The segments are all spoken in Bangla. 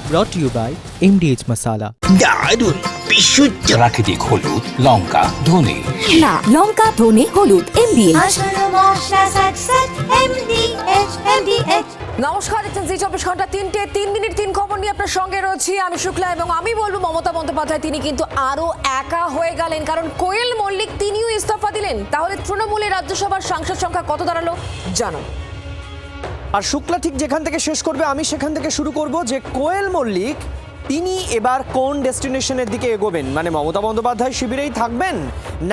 brought to you by MDH Masala. দারুণ বিশুদ্ধ প্রাকৃতিক হলুদ, লঙ্কা, ধনে। না, লঙ্কা, ধনে, হলুদ, MDH। নমস্কার, দেখছেন জি 24 ঘন্টা 3:03 3 খবর নিয়ে আপনার সঙ্গে রয়েছি আমি শুক্লা, এবং আমি বলবো মমতা বন্দ্যোপাধ্যায় তিনি কিন্তু আরো একা হয়ে গেলেন, কারণ কোয়েল মল্লিক তিনিও ইস্তফা দিলেন। তাহলে তৃণমূলের রাজ্যসভার সাংসদ সংখ্যা কত দাঁড়ালো জানো? আর শুক্লা ঠিক যেখান থেকে শেষ করবে আমি সেখান থেকে শুরু করব যে কোয়েল মল্লিক তিনি এবার কোন ডেস্টিনেশনের দিকে এগোবেন, মানে মমতা বন্দ্যোপাধ্যায় শিবিরেই থাকবেন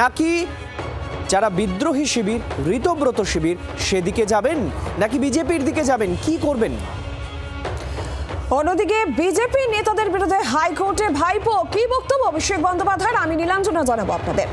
নাকি যারা বিদ্রোহী শিবির, ঋতব্রত শিবির সেদিকে যাবেন, নাকি বিজেপির দিকে যাবেন, কি করবেন? অন্যদিকে বিজেপি নেতাদের বিরুদ্ধে হাইকোর্টে ভাইপো কি বক্তব্য অভিষেক বন্দ্যোপাধ্যায়ের, আমি নীলাঞ্জনা জানাবো আপনাদের।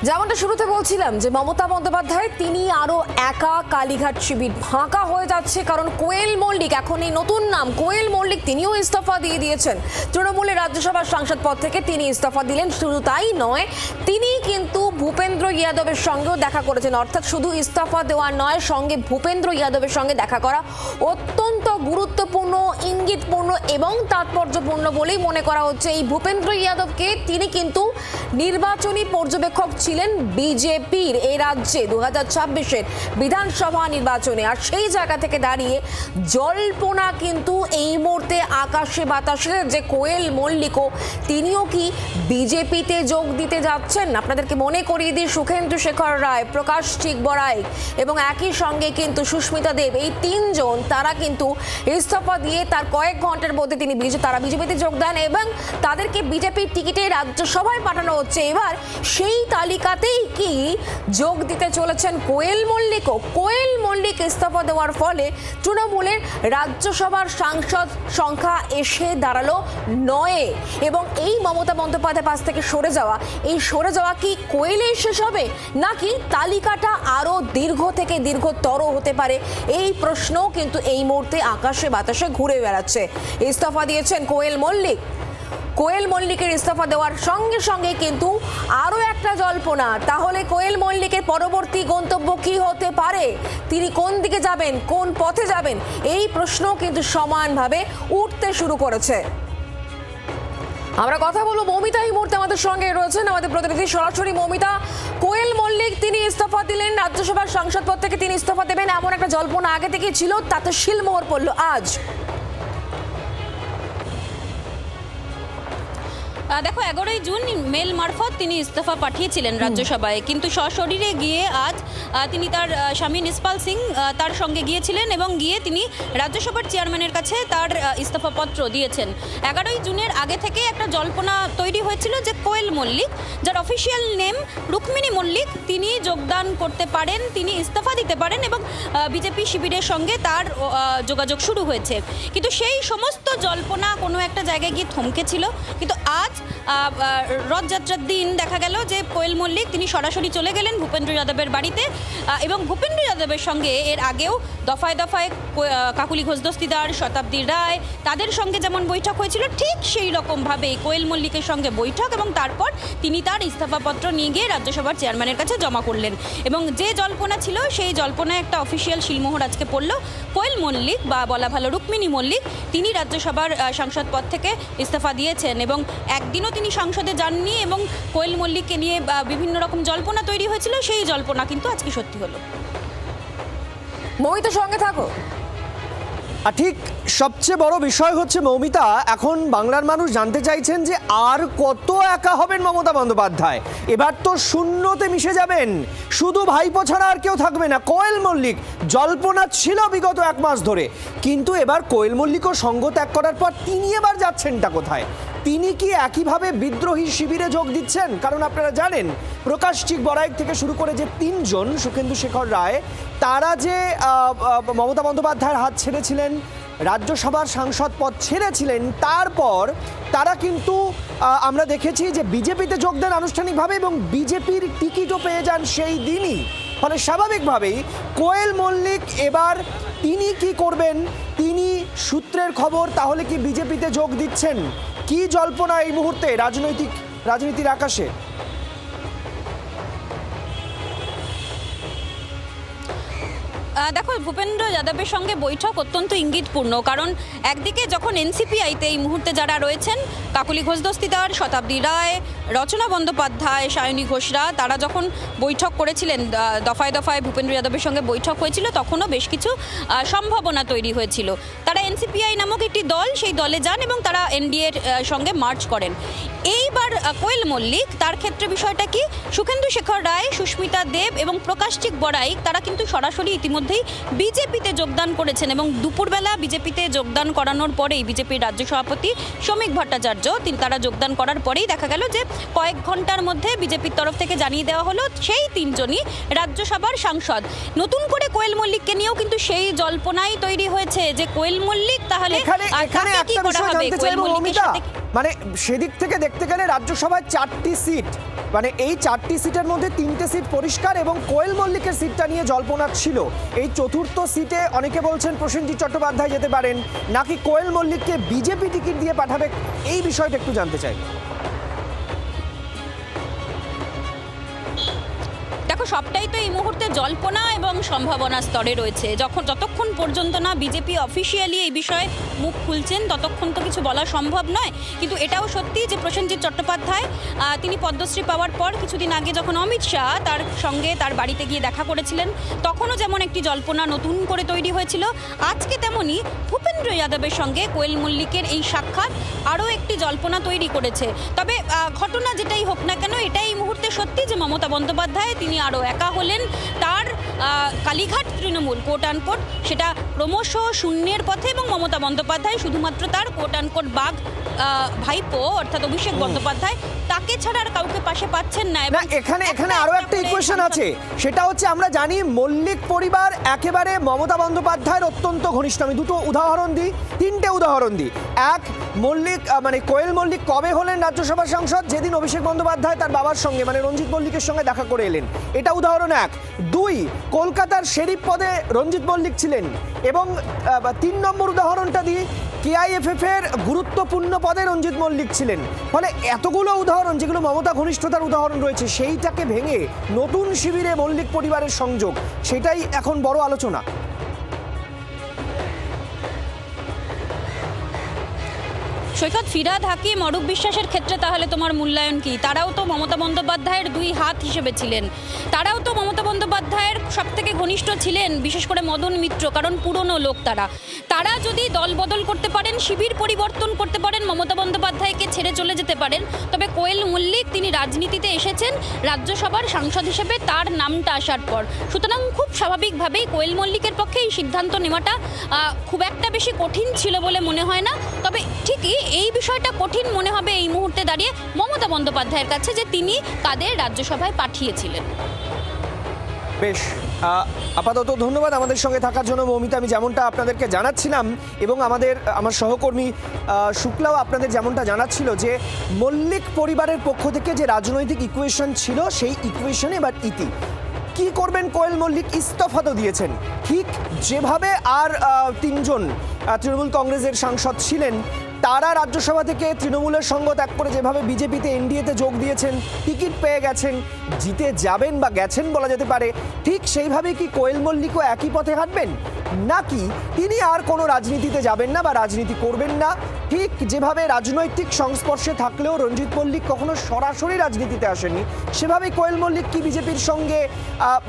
যেমনটা শুরুতে বলছিলাম যে মমতা বন্দ্যোপাধ্যায় তিনি আরো একা, কালীঘাট শিবির ফাঁকা হয়ে যাচ্ছে, কারণ কোয়েল মল্লিক, এখন এই নতুন নাম কোয়েল মল্লিক, তিনিও ইস্তফা দিয়ে দিয়েছেন তৃণমূলের রাজ্যসভার সাংসদ পদ থেকে তিনি ইস্তফা দিলেন। শুধু তাই নয়, তিনি কিন্তু ভূপেন্দ্র যাদবের সঙ্গেও দেখা করেছেন, অর্থাৎ শুধু ইস্তফা দেওয়া নয়, সঙ্গে ভূপেন্দ্র যাদবের সঙ্গে দেখা করা অত্যন্ত গুরুত্বপূর্ণ, ইঙ্গিতপূর্ণ এবং তাৎপর্যপূর্ণ বলেই মনে করা হচ্ছে। এই ভূপেন্দ্র যাদবকে তিনি কিন্তু নির্বাচনী পর্যবেক্ষক ছিলেন বিজেপির এই রাজ্যে 2026-এর বিধানসভা নির্বাচনে, আর সেই জায়গা থেকে দাঁড়িয়ে জল্পনা কিন্তু এই মুহূর্তে আকাশে বাতাসে যে কোয়েল মল্লিকও তিনিও কি বিজেপিতে যোগ দিতে যাচ্ছেন। আপনাদেরকে মনে করিয়ে দিই, সুখেন্দু শেখর রায়, প্রকাশ চিকবরাই এবং একই সঙ্গে কিন্তু সুস্মিতা দেব, এই তিনজন তারা কিন্তু ইস্তফা দিয়ে তার কয়েক ঘন্টার মধ্যে তারা বিজেপিতে যোগ দেন এবং তাদেরকে বিজেপির টিকিটে রাজ্যসভায় পাঠানো হচ্ছে। এবার সেই তালিকাতেই কি যোগ দিতে চলেছেন কোয়েল মল্লিকও? কোয়েল মল্লিক ইস্তফা দেওয়ার ফলে তৃণমূলের রাজ্যসভার সাংসদ সংখ্যা এসে দাঁড়ালো 9 এবং এই মমতা বন্দ্যোপাধ্যায়ের পাশ থেকে সরে যাওয়া কি কোয়েলেই শেষ হবে, নাকি তালিকাটা আরো দীর্ঘ থেকে দীর্ঘতর হতে পারে? এই প্রশ্নও কিন্তু এই মুহূর্তে আকাশে বাতাসে ঘুরে বেড়াচ্ছে। ইস্তফা দিয়েছেন কোয়েল মল্লিক। কোয়েল মল্লিকের ইস্তফা দেওয়ার সঙ্গে সঙ্গে কিন্তু আরও একটা জল্পনা, তাহলে কোয়েল মল্লিকের পরবর্তী গন্তব্য কি হতে পারে, তিনি কোন দিকে যাবেন, কোন পথে যাবেন, এই প্রশ্নও কিন্তু সমানভাবে উঠতে শুরু করেছে। আমরা কথা বলবো, মৌমিতা এই মুহূর্তে আমাদের সঙ্গে রয়েছেন, আমাদের প্রতিনিধি সরাসরি। মৌমিতা, কোয়েল মল্লিক তিনি ইস্তফা দিলেন, রাজ্যসভার সাংসদ পদ থেকে তিনি ইস্তফা দেবেন এমন একটা জল্পনা আগে থেকে ছিল, তাতে শিলমোহর পড়ল আজ। দেখো, 11ই জুন মেল মারফত তিনি ইস্তফা পাঠিয়েছিলেন রাজ্যসভায়, কিন্তু সশরীরে গিয়ে আজ তিনি তার স্বামী নিসপাল সিং তার সঙ্গে গিয়েছিলেন এবং গিয়ে তিনি রাজ্যসভার চেয়ারম্যানের কাছে তার ইস্তফাপত্র দিয়েছেন। 11ই জুনের আগে থেকে একটা জল্পনা তৈরি হয়েছিল যে কোয়েল মল্লিক, যার অফিসিয়াল নেম রুক্মিণী মল্লিক, তিনি যোগদান করতে পারেন, তিনি ইস্তফা দিতে পারেন এবং বিজেপি শিবিরের সঙ্গে তার যোগাযোগ শুরু হয়েছে। কিন্তু সেই সমস্ত জল্পনা কোনো একটা জায়গায় গিয়ে থমকেছিল, কিন্তু আজ রথযাত্রার দিন দেখা গেল যে কোয়েল মল্লিক তিনি সরাসরি চলে গেলেন ভূপেন্দ্র যাদবের বাড়িতে এবং ভূপেন্দ্র যাদবের সঙ্গে এর আগেও দফায় দফায় কাকুলি ঘোষ দস্তিদার, শতাব্দী রায়, তাদের সঙ্গে যেমন বৈঠক হয়েছিল ঠিক সেই রকমভাবেই কোয়েল মল্লিকের সঙ্গে বৈঠক এবং তারপর তিনি তার ইস্তফাপত্র নিয়ে গিয়ে রাজ্যসভার চেয়ারম্যানের কাছে জমা করলেন এবং যে জল্পনা ছিল সেই জল্পনায় একটা অফিসিয়াল শিলমোহর আজকে পড়ল। কোয়েল মল্লিক বা বলা ভালো রুক্মিণী মল্লিক তিনি রাজ্যসভার সাংসদ পদ থেকে ইস্তফা দিয়েছেন এবং একদিনও তিনি সংসদে যাননি এবং কোয়েল মল্লিককে নিয়ে বিভিন্ন রকম জল্পনা তৈরি হয়েছিল, সেই জল্পনা কিন্তু আজকে সত্যি হলো। মৌমিতা সঙ্গে থাকো। আর ঠিক সবচেয়ে বড় বিষয় হচ্ছে মৌমিতা, এখন বাংলার মানুষ জানতে চাইছেন যে আর কত একা হবেন মমতা বন্দ্যোপাধ্যায়? এবার তো শূন্যতে মিশে যাবেন, শুধু ভাইপো ছাড়া আর কেউ থাকবে না। কোয়েল মল্লিক জল্পনা ছিল বিগত 1 মাস ধরে, কিন্তু এবার কোয়েল মল্লিকও সঙ্গ ত্যাগ করার পর তিনি এবার যাচ্ছেনটা কোথায়? তিনি কি একইভাবে বিদ্রোহী শিবিরে যোগ দিচ্ছেন? কারণ আপনারা জানেন প্রকাশ চিকবরাই থেকে শুরু করে যে 3 জন, সুখেন্দু শেখর রায়, তারা যে মমতা বন্দ্যোপাধ্যায়ের হাত ছেড়েছিলেন, রাজ্যসভার সাংসদ পদ ছেড়েছিলেন, তারপর তারা কিন্তু আমরা দেখেছি যে বিজেপিতে যোগ দেন আনুষ্ঠানিকভাবে এবং বিজেপির টিকিটও পেয়ে যান সেই দিনই। ফলে স্বাভাবিকভাবেই কোয়েল মল্লিক এবার তিনি কি করবেন? তিনি সূত্রের খবর তাহলে কি বিজেপিতে যোগ দিচ্ছেন? কি জল্পনা এই মুহূর্তে রাজনীতির আকাশে? দেখো, ভূপেন্দ্র যাদবের সঙ্গে বৈঠক অত্যন্ত ইঙ্গিতপূর্ণ, কারণ একদিকে যখন এনসিপিআইতে এই মুহূর্তে যারা রয়েছেন, কাকলি ঘোষ দস্তিদার, শতাব্দী রায়, রচনা বন্দ্যোপাধ্যায়, সায়নী ঘোষরা, তারা যখন বৈঠক করেছিলেন, দফায় দফায় ভূপেন্দ্র যাদবের সঙ্গে বৈঠক হয়েছিল, তখনও বেশ কিছু সম্ভাবনা তৈরি হয়েছিল। তারা এনসিপিআই নামক একটি দল, সেই দলে যান এবং তারা এনডিএর সঙ্গে মার্চ করেন। এইবার কোয়েল মল্লিক, তার ক্ষেত্রে বিষয়টা কি, সুখেন্দু শেখর রায়, সুস্মিতা দেব এবং প্রকাশচিক বড়াইক তারা কিন্তু সরাসরি ইতিমধ্যেই বিজেপিতে যোগদান করেছেন এবং দুপুরবেলা বিজেপিতে যোগদান করানোর পরেই বিজেপির রাজ্য সভাপতি শ্রমিক ভট্টাচার্য তারা যোগদান করার পরেই দেখা গেল যে কয়েক ঘন্টার মধ্যে বিজেপির তরফ থেকে জানিয়ে দেওয়া হলো সেই তিনজনই রাজ্যসভার সাংসদ। নতুন করে কোয়েল মল্লিককে নিয়েও কিন্তু সেই জল্পনাই তৈরি হয়েছে যে কোয়েল মল্লিক তাহলে এখানে একটা বিষয় জানতে চাইবো মৌমিতা, মানে সেদিক থেকে দেখতে গেলে রাজ্যসভায় 4টি সিট, মানে এই 4টি সিটের মধ্যে 3টে সিট পরিষ্কার এবং কোয়েল মল্লিকের সিটটা নিয়ে জল্পনা ছিল। এই চতুর্থ সিটে অনেকে বলছেন প্রসেনজিৎ চট্টোপাধ্যায় যেতে পারেন, নাকি কোয়েল মল্লিককে বিজেপি টিকিট দিয়ে পাঠাবে, এই বিষয়টা একটু জানতে চাই। দেখো, সবটাই তো এই মুহূর্তে জল্পনা এবং সম্ভাবনা স্তরে রয়েছে। যতক্ষণ পর্যন্ত না বিজেপি অফিসিয়ালি এই বিষয়ে মুখ খুলছেন, ততক্ষণ তো কিছু বলা সম্ভব নয়। কিন্তু এটাও সত্যি যে প্রসেনজিৎ চট্টোপাধ্যায় তিনি পদ্মশ্রী পাওয়ার পর কিছুদিন আগে যখন অমিত শাহ তার সঙ্গে তার বাড়িতে গিয়ে দেখা করেছিলেন, তখনও যেমন একটি জল্পনা নতুন করে তৈরি হয়েছিল, আজকে তেমনি ভূপেন্দ্র যাদবের সঙ্গে কোয়েল মল্লিকের এই সাক্ষাৎ আরও একটি জল্পনা তৈরি করেছে। তবে ঘটনা যেটাই হোক না কেন, এটাই এই মুহূর্তে সত্যি যে মমতা বন্দ্যোপাধ্যায় তিনি আরও একা হলেন। তার কালীঘাট তৃণমূল কোট আনকোট সেটা ক্রমশ শূন্যের পথে এবং মমতা বন্দ্যোপাধ্যায় শুধুমাত্র তার কোট আনকোট বাঘ ভাইপো অর্থাৎ অভিষেক বন্দ্যোপাধ্যায় তাকে ছাড়া আর কাউকে পাশে পাচ্ছেন না। এখানে আরো একটা ইকুয়েশন আছে, সেটা হচ্ছে আমরা জানি মল্লিক পরিবার একেবারে মমতা বন্দ্যোপাধ্যায়ের অত্যন্ত ঘনিষ্ঠ। আমি দুটো উদাহরণ দিই, 3টে উদাহরণ দিই। এক, মল্লিক মানে কোয়েল মল্লিক কবে হলেন রাজ্যসভার সাংসদ? যেদিন অভিষেক বন্দ্যোপাধ্যায় তার বাবার সঙ্গে মানে রঞ্জিত মল্লিকের সঙ্গে দেখা করে এলেন, এটা উদাহরণ 1। 2, কলকাতার শেরিফ পদে রঞ্জিত মল্লিক ছিলেন। এবং 3 নম্বর উদাহরণটা দিই, কেআইএফএফ এর গুরুত্বপূর্ণ পদে রঞ্জিত মল্লিক ছিলেন। ফলে এতগুলো উদাহরণ যেগুলো মমতা ঘনিষ্ঠতার উদাহরণ রয়েছে, সেইটাকে ভেঙে নতুন শিবিরে মল্লিক পরিবারের সংযোগ, সেটাই এখন বড় আলোচনা। সৈকত, ফিরহাদ হাকিম, অরূপ বিশ্বাসের ক্ষেত্রে তাহলে তোমার মূল্যায়ন কি? তারাও তো মমতা বন্দ্যোপাধ্যায়ের 2 হাত হিসেবে ছিলেন, তারাও তো মমতা বন্দ্যোপাধ্যায়ের সব থেকে ঘনিষ্ঠ ছিলেন, বিশেষ করে মদন মিত্র, কারণ পুরনো লোক তারা যদি দল বদল করতে পারেন, শিবির পরিবর্তন করতে পারেন, মমতা বন্দ্যোপাধ্যায়কে ছেড়ে চলে যেতে পারেন। তবে কোয়েল মল্লিক তিনি রাজনীতিতে এসেছেন রাজ্যসভার সাংসদ হিসেবে তার নামটা আসার পর, সুতরাং খুব স্বাভাবিকভাবেই কোয়েল মল্লিকের পক্ষে এই সিদ্ধান্ত নেওয়াটা খুব একটা বেশি কঠিন ছিল বলে মনে হয় না। তবে ঠিকই এই বিষয়টা কঠিন মনে হবে এই মুহূর্তে দাঁড়িয়ে মমতা বন্দ্যোপাধ্যায়ের কাছে যে তিনি কাদের রাজ্যসভায় পাঠিয়েছিলেন। বেশ, আপাতত ধন্যবাদ আমাদের সঙ্গে থাকার জন্য মৌমিতা। আমি যেমনটা আপনাদেরকে জানাচ্ছিলাম এবং আমার সহকর্মী শুক্লাও আপনাদের যেমনটা জানাচ্ছিল যে মল্লিক পরিবারের পক্ষ থেকে যে রাজনৈতিক ইকুয়েশন ছিল, সেই ইকুয়েশনে এবার ইতি। কি করবেন কোয়েল মল্লিক? ইস্তফা তো দিয়েছেন, ঠিক যেভাবে আর 3জন তৃণমূল কংগ্রেসের সাংসদ ছিলেন তারা রাজ্যসভা থেকে তৃণমূলের সঙ্গ ত্যাগ করে যেভাবে বিজেপিতে এনডিএতে যোগ দিয়েছেন, টিকিট পেয়ে গেছেন, জিতে যাবেন বা গেছেন বলা যেতে পারে, ঠিক সেইভাবেই কি কোয়েল মল্লিকও একই পথে হাঁটবেন, নাকি তিনি আর কোনো রাজনীতিতে যাবেন না বা রাজনীতি করবেন না? ঠিক যেভাবে রাজনৈতিক সংস্পর্শে থাকলেও রঞ্জিত মল্লিক কখনো সরাসরি রাজনীতিতে আসেননি, সেভাবে কোয়েল মল্লিক কি বিজেপির সঙ্গে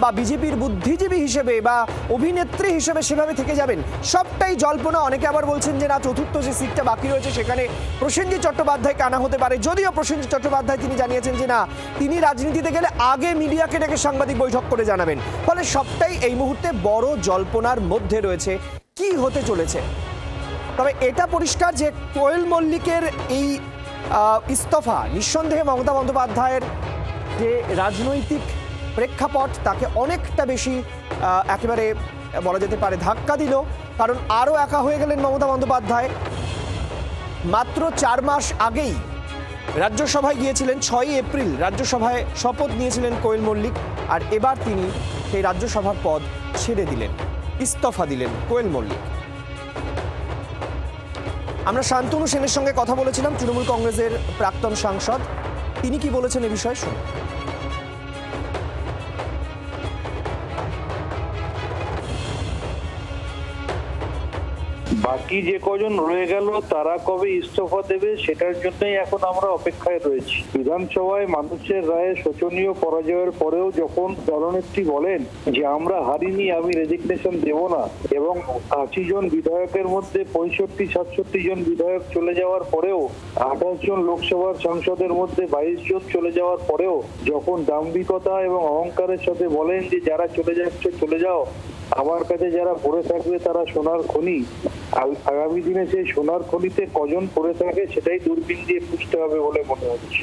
বা বিজেপির বুদ্ধিজীবী হিসেবে বা অভিনেত্রী হিসেবে সেভাবে থেকে যাবেন? সবটাই জল্পনা। অনেকে আবার বলছেন যে না, চতুর্থ যে সিটটা বাকি রয়েছে সেখানে প্রসেনজিৎ চট্টোপাধ্যায়কে আনা হতে পারে, যদিও প্রসেনজিৎ চট্টোপাধ্যায় তিনি জানিয়েছেন যে না, তিনি রাজনীতিতে গেলে আগে মিডিয়াকে ডেকে সাংবাদিক বৈঠক করে জানাবেন। ফলে সবটাই এই মুহূর্তে বড় জল্পনার মধ্যে রয়েছে কি হতে চলেছে। তবে এটা পরিষ্কার যে কোয়েল মল্লিকের এই ইস্তফা নিঃসন্দেহে মমতা বন্দ্যোপাধ্যায়ের যে রাজনৈতিক প্রেক্ষাপট তাকে অনেকটা বেশি একেবারে বলা যেতে পারে ধাক্কা দিল, কারণ আরও একা হয়ে গেলেন মমতা বন্দ্যোপাধ্যায়। মাত্র 4 মাস আগেই রাজ্যসভায় গিয়েছিলেন, 6ই এপ্রিল রাজ্যসভায় শপথ নিয়েছিলেন কোয়েল মল্লিক, আর এবার তিনি সেই রাজ্যসভার পদ ছেড়ে দিলেন, ইস্তফা দিলেন কোয়েল মল্লিক। আমরা শান্তনু সেনের সঙ্গে কথা বলেছিলাম, তৃণমূল কংগ্রেসের প্রাক্তন সাংসদ, তিনি কি বলেছেন এ বিষয়ে শুনুন। বাকি যে কজন রয়ে গেল তারা কবে ইস্তফা দেবে সেটার জন্যই এখন আমরা অপেক্ষায় রয়েছি। বিধানসভায় মানুষের রায়ে শোচনীয় পরাজয়ের পরেও যখন দলনেত্রী বলেন যে আমরা হারিনি, আমি রেজিগনেশন দেব না, এবং 80 জন বিধায়কের মধ্যে 65-67 জন বিধায়ক চলে যাওয়ার পরেও 28 জন লোকসভার সাংসদের মধ্যে 22 জন চলে যাওয়ার পরেও যখন দাম্ভিকতা এবং অহংকারের সাথে বলেন যে যারা চলে যাচ্ছে চলে যাও, আমার কাছে যারা পড়ে থাকবে তারা সোনার খনি, আগামী দিনে সেই সোনার খনিতে কজন পড়ে থাকে সেটাই দূরবীন দিয়ে বুঝতে হবে বলে মনে হচ্ছে।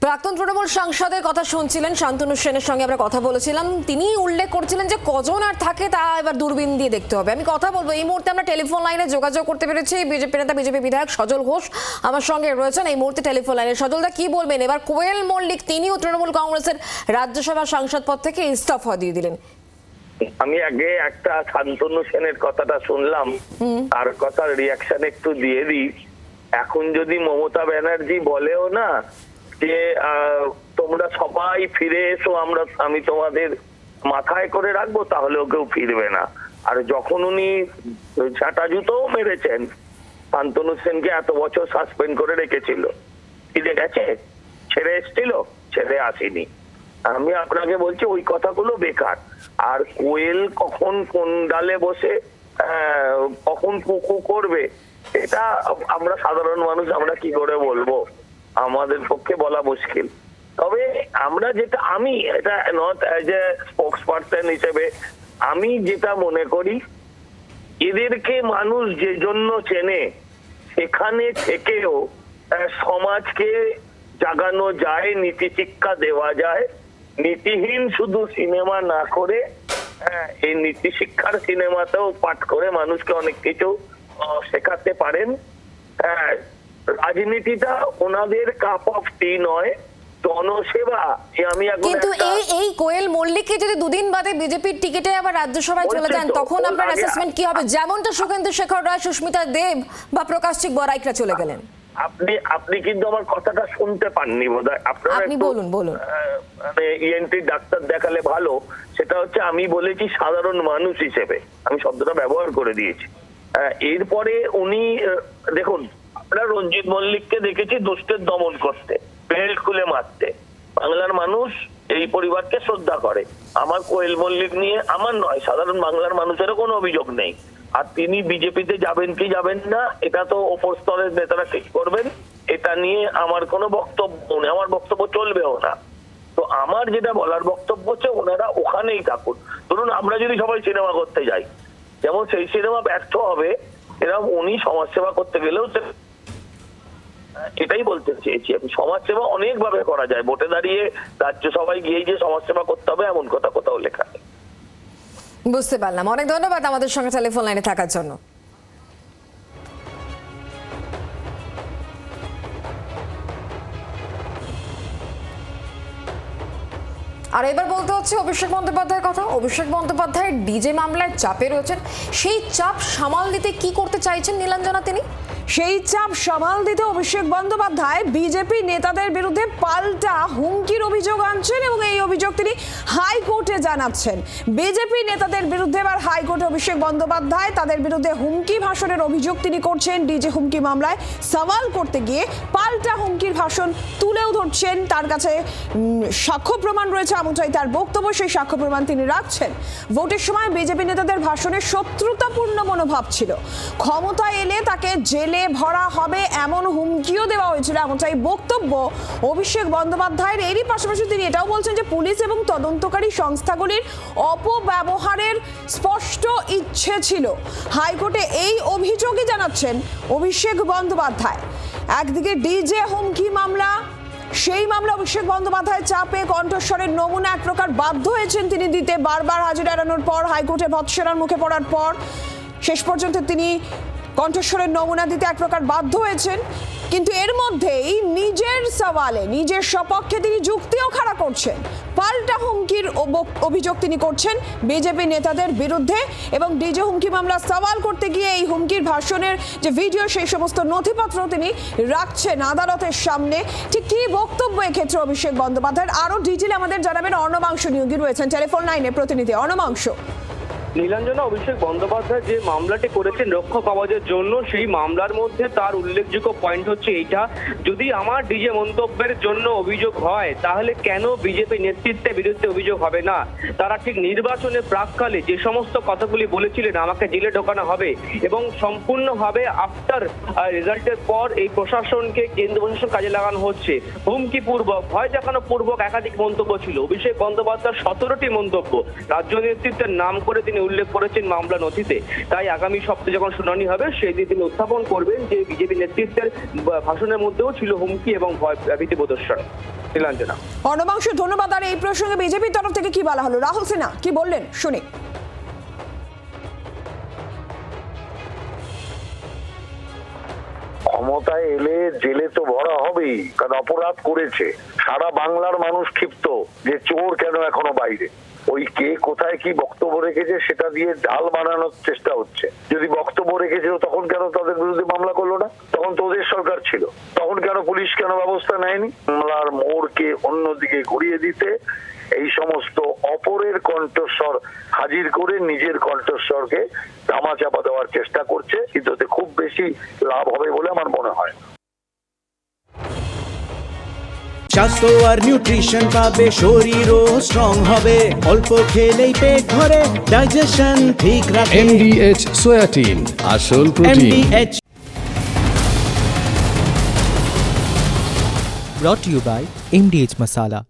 প্রাক্তন তৃণমূল সাংসদের কথা শুনছিলেন, শান্তনু সেনের সঙ্গে আমরা কথা বলেছিলাম। তিনি উল্লেখ করছিলেন যে কজন আর থাকে তা এবার দূরবীন দিয়ে দেখতে হবে। আমি কথা বলবো, এই মুহূর্তে আমরা টেলিফোন লাইনে যোগাযোগ করতে পেরেছি বিজেপি নেতা, বিজেপি বিধায়ক সজল ঘোষ আমার সঙ্গে রয়েছেন এই মুহূর্তে টেলিফোন লাইনে। সজলদা, কি বলবেন? এবার কোয়েল মল্লিক তিনিও তৃণমূল কংগ্রেসের রাজ্যসভা সাংসদ পদ থেকে ইস্তফা দিয়ে দিলেন। আমি আগে একটা শান্তনু সেনের কথাটা শুনলাম, তার কথার রিয়াকশন একটু দিয়ে দিই। এখন যদি মমতা ব্যানার্জি বলেও না যে তোমরা সবাই ফিরে এসো, আমি তোমাদের মাথায় করে রাখবো, তাহলেও কেউ ফিরবে না। আর যখন উনি ছাটা জুতোও মেরেছেন, শান্তনু সেনকে এত বছর সাসপেন্ড করে রেখেছিল, ফিরে গেছে, ছেড়ে এসছিল, ছেড়ে আসেনি। আমি আপনাকে বলছি ওই কথাগুলো বেকার। আর কোয়েল কখন কোন ডালে বসে কখন কুকু করবে এটা আমরা সাধারণ মানুষ আমরা কি করে বলবো, আমাদের পক্ষে বলা মুশকিল। তবে আমরা যেটা, আমি এটা not as a spokes person হিসেবে আমি যেটা মনে করি, এদেরকে মানুষ যে জন্য চেনে সেখানে থেকেও সমাজকে জাগানো যায়, নীতি শিক্ষা দেওয়া যায়। নীতিহীন শুধু সিনেমা না করে এই নীতি শিক্ষার সিনেমাতেও পাঠ করে মানুষকে অনেক কিছু শেখাতে পারেন। রাজনীতিটা ওনাদের কাপ অফ টি নয়, জনসেবা। আমি কিন্তু এই কোয়েল মল্লিককে যদি দুদিন বাদে বিজেপির টিকিটে আবার রাজ্যসভায় চলে যান, তখন আপনার অ্যাসেসমেন্ট কি হবে? যেমনটা সুখেন্দু শেখর রায়, সুস্মিতা দেব বা প্রকাশচিক বড়াইকরা চলে গেলেন। আপনি কিন্তু আমার কথাটা শুনতে পাননি বোধহয়। আপনি বলুন। মানে ইএনটি ডাক্তার দেখালে ভালো। সেটা হচ্ছে আমি বলেছি সাধারণ মানুষ হিসেবে, আমি শব্দটা ব্যবহার করে দিয়েছি। এরপরে উনি দেখুন, আমরা রঞ্জিত মল্লিককে দেখেছি দুষ্টের দমন করতে, বেল্ট খুলে মারতে। বাংলার মানুষ এই পরিবারকে শ্রদ্ধা করে। আমার কোয়েল মল্লিক নিয়ে, আমার নয়, সাধারণ বাংলার মানুষেরও কোনো অভিযোগ নেই। আর তিনি বিজেপিতে যাবেন কি যাবেন না এটা তো ওপর স্তরের নেতারা ঠিক করবেন, এটা নিয়ে আমার কোনো বক্তব্য নেই, আমার বক্তব্য চলবেও না। তো আমার যেটা বলার বক্তব্য হচ্ছে ওনারা ওখানেই থাকুন। ধরুন আমরা যদি সবাই সিনেমা করতে যাই, যেমন সেই সিনেমা ব্যর্থ হবে, এরকম উনি সমাজসেবা করতে গেলেও এটাই বলতে চেয়েছি আমি। সমাজসেবা অনেক ভাবে করা যায়, ভোটে দাঁড়িয়ে রাজ্যসভায় গিয়ে যে সমাজসেবা করতে হবে এমন কথা কোথাও লেখা নেই। বুঝতে পারলাম, অনেক ধন্যবাদ আমাদের সঙ্গে টেলিফোন লাইনে থাকার জন্য। আর এবার বলতে হচ্ছে অভিষেক বন্দ্যোপাধ্যায়ের কথা। অভিষেক বন্দ্যোপাধ্যায় ডিজে মামলায় চাপে রয়েছেন, সেই চাপ সামাল দিতে কি করতে চাইছেন নীলাঞ্জনা? তিনি সেই চাপ সামাল দিতে অভিষেক বন্দ্যোপাধ্যায় বিজেপি নেতাদের বিরুদ্ধে পাল্টা হুমকির অভিযোগ আনছেন এবং এই অভিযোগ তিনি হাইকোর্টে জানাচ্ছেন। বিজেপি নেতাদের বিরুদ্ধে এবার হাইকোর্টে অভিষেক বন্দ্যোপাধ্যায় তাদের বিরুদ্ধে হুমকি ভাষণের অভিযোগ তিনি করছেন। ডিজে হুমকি মামলায় সওয়াল করতে গিয়ে পাল্টা হুমকির ভাষণ তুলেও ধরছেন। তার কাছে সাক্ষ্য প্রমাণ রয়েছে, এমনটাই তার বক্তব্য, সেই সাক্ষ্য প্রমাণ তিনি রাখছেন। ভোটের সময় বিজেপি নেতাদের ভাষণে শত্রুতাপূর্ণ মনোভাব ছিল, ক্ষমতা এলে তাকে জেলে ভরা হবে এমন হুমকিও দেওয়া হয়েছিল, এমনটাই বক্তব্য অভিষেক বন্দ্যোপাধ্যায়ের। এরই পাশাপাশি তিনি এটাও বলছেন যে পুলিশ এবং তদন্তকারী সংস্থাগুলির অপব্যবহারের স্পষ্ট ইচ্ছে ছিল। হাইকোর্টে এই অভিযোগই জানাচ্ছেন অভিষেক বন্দ্যোপাধ্যায়। একদিকে ডিজে হুমকি মামলা, সেই মামলা অভিষেক বন্দ্যোপাধ্যায় চাপে কণ্ঠস্বরের নমুনা এক প্রকার বাধ্য হয়েছেন তিনি দিতে। বারবার হাজির এড়ানোর পর, হাইকোর্টে ভৎসনার মুখে পড়ার পর শেষ পর্যন্ত তিনি কণ্ঠস্বরের নমুনা দিতে এক প্রকার বাধ্য হয়েছেন। কিন্তু এর মধ্যেই নিজের সওয়ালে, নিজের সপক্ষে তিনি যুক্তিও খাড়া করছেন। পাল্টা হুমকির অভিযোগ তিনি করছেন বিজেপি নেতাদের বিরুদ্ধে এবং ডিজে হুমকি মামলা সওয়াল করতে গিয়ে এই হুমকির ভাষণের যে ভিডিও, সেই সমস্ত নথিপত্র তিনি রাখছেন আদালতের সামনে। ঠিক কি বক্তব্য এক্ষেত্রে অভিষেক বন্দ্যোপাধ্যায়ের? আরো ডিটেইলে আমাদের জানাবেন অর্ণবাংশ নিয়োগী রয়েছেন টেলিফোন লাইনে প্রতিনিধি। অর্ণবাংশ, নীলাঞ্জনা অভিষেক বন্দ্যোপাধ্যায় যে মামলাটি করেছেন রক্ষা কবচের জন্য, সেই মামলার মধ্যে তার উল্লেখযোগ্য পয়েন্ট হচ্ছে এইটা, যদি আমার ডিজে মন্তব্যের জন্য অভিযোগ হয় তাহলে কেন বিজেপি নেতৃত্বের বিরুদ্ধে অভিযোগ হবে না? তারা ঠিক নির্বাচনের প্রাককালে যে সমস্ত কথাগুলি বলেছিলেন আমাকে জেলে ঢোকানো হবে এবং সম্পূর্ণভাবে আফটার রেজাল্টের পর এই প্রশাসনকে কেন্দ্র প্রশাসন কাজে লাগানো হচ্ছে, হুমকিপূর্বক ভয় দেখানো পূর্বক একাধিক মন্তব্য ছিল। অভিষেক বন্দ্যোপাধ্যায়ের 17টি মন্তব্য রাজ্য নেতৃত্বের নাম করে তিনি উল্লেখ করেছেন মামলা নথিতে। তাই আগামী সপ্তাহে যখন শুনানি হবে সেই দিন তিনি উত্থাপন করবেন যে বিজেপি নেতৃত্বের ভাষণের মধ্যেও ছিল হুমকি এবং ভয় ভীতি প্রদর্শন। নীলাঞ্জনা। অর্ণবাংশু, ধন্যবাদ। আর এই প্রসঙ্গে বিজেপির তরফ থেকে কি বলা হলো? রাহুল সিনহা কি বললেন শুনি। ক্ষমতায় এলে জেলে তো ভরা হবেই, কারণ অপরাধ করেছে। সারা বাংলার মানুষ ক্ষিপ্ত যে চোর কেন এখনো বাইরে। ওই কে কোথায় কি বক্তব্য রেখেছে সেটা দিয়ে ঢাল বানানোর চেষ্টা হচ্ছে। যদি বক্তব্য রেখেছিল তখন কেন তাদের বিরুদ্ধে মামলা করলো না? তখন তোদের সরকার ছিল, তখন কেন পুলিশ কেন ব্যবস্থা নেয়নি? মামলার মোড়কে অন্যদিকে ঘুরিয়ে দিতে এই সমস্ত অপরের কণ্ঠস্বর হাজির করে নিজের কণ্ঠস্বরকে ধামাচাপা দেওয়ার চেষ্টা করছে, কিন্তু এতে খুব বেশি লাভ হবে বলে আমার মনে হয়। স্বাস্থ্য আর নিউট্রিশন পাবে, শরীরও স্ট্রং হবে, অল্প খেলেই পেট ভরে, ডাইজেশন ঠিক রাখে। MDH সোয়াটিন, আসল protein. MDH brought to you by MDH Masala।